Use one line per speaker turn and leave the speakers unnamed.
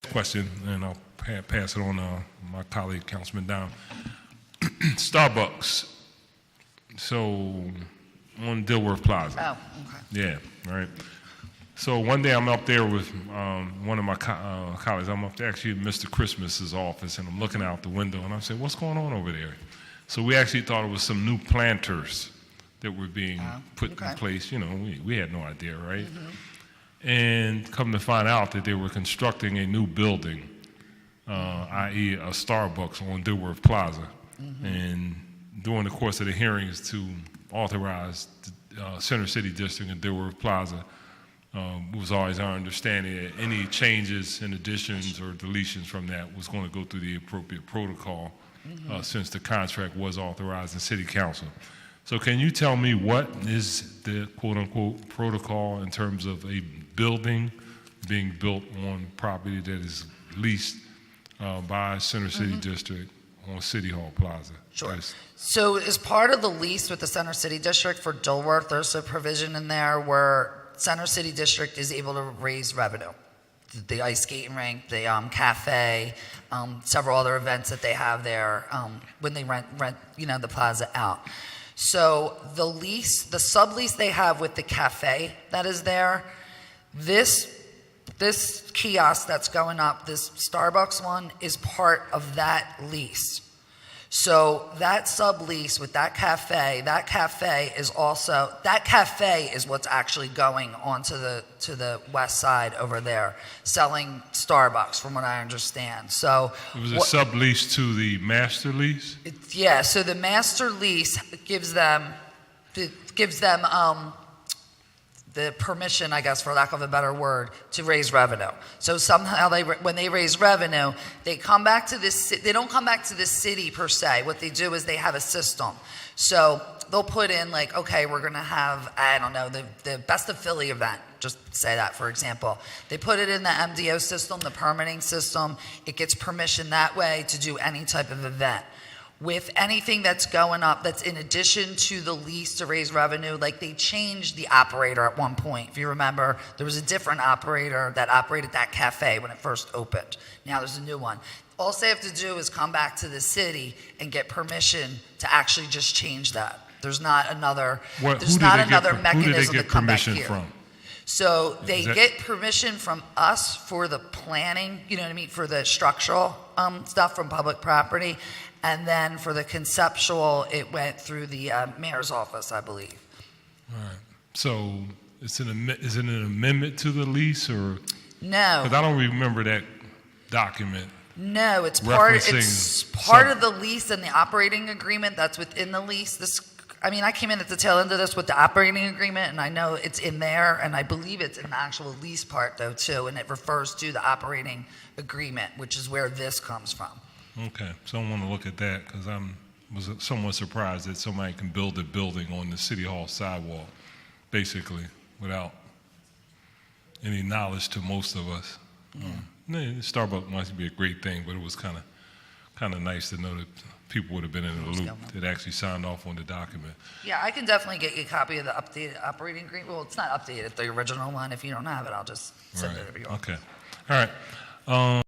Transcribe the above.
question, and I'll pass it on to my colleague, Councilman Down. Starbucks, so on Dilworth Plaza.
Oh, okay.
Yeah, right. So one day I'm up there with one of my colleagues. I'm up there actually at Mr. Christmas's office, and I'm looking out the window, and I said, "What's going on over there?" So we actually thought it was some new planters that were being put in place. You know, we had no idea, right? And come to find out that they were constructing a new building, i.e. a Starbucks on Dilworth Plaza. And during the course of the hearings to authorize the Center City District and Dilworth Plaza, it was always our understanding that any changes and additions or deletions from that was going to go through the appropriate protocol since the contract was authorized in City Council. So can you tell me what is the quote-unquote protocol in terms of a building being built on property that is leased by Center City District on City Hall Plaza?
Sure. So as part of the lease with the Center City District for Dilworth, there's a provision in there where Center City District is able to raise revenue. The ice skating rink, the cafe, several other events that they have there when they rent the plaza out. So the lease, the sublease they have with the cafe that is there, this kiosk that's going up, this Starbucks one, is part of that lease. So that sublease with that cafe is what's actually going onto to the west side over there, selling Starbucks, from what I understand. So
it was a sublease to the master lease?
Yeah, so the master lease gives them the permission, I guess, for lack of a better word, to raise revenue. So somehow when they raise revenue, they come back to this. They don't come back to the city per se. What they do is they have a system. So they'll put in like, okay, we're going to have, I don't know, the Best of Philly event. Just say that, for example. They put it in the MDO system, the permitting system. It gets permission that way to do any type of event. With anything that's going up, that's in addition to the lease to raise revenue, like they changed the operator at one point. If you remember, there was a different operator that operated that cafe when it first opened. Now there's a new one. All they have to do is come back to the city and get permission to actually just change that. There's not another mechanism
who did they get
to come back
permission
here.
From?
So they get permission from us for the planning, you know what I mean, for the structural stuff from public property. And then for the conceptual, it went through the mayor's office, I believe.
All right. So is it an amendment to the lease, or? No. Because I don't remember that document.
No, it's part of the lease and the operating agreement that's within the lease. I came in at the tail end of this with the operating agreement, and I know it's in there, and I believe it's in the actual lease part, though, too, and it refers to the operating agreement, which is where this comes from.
Okay, so I want to look at that because was somewhat surprised that somebody can build a building on the City Hall sidewalk, basically, without any knowledge to most of us. Starbucks must be a great thing, but it was kind of nice to know that people would have been in the loop that actually signed off on the document. Yeah,
I can definitely get you a copy of the updated operating agreement. Well, it's not updated, the original one. If you don't have it, I'll just send it over to you.
Okay, all right.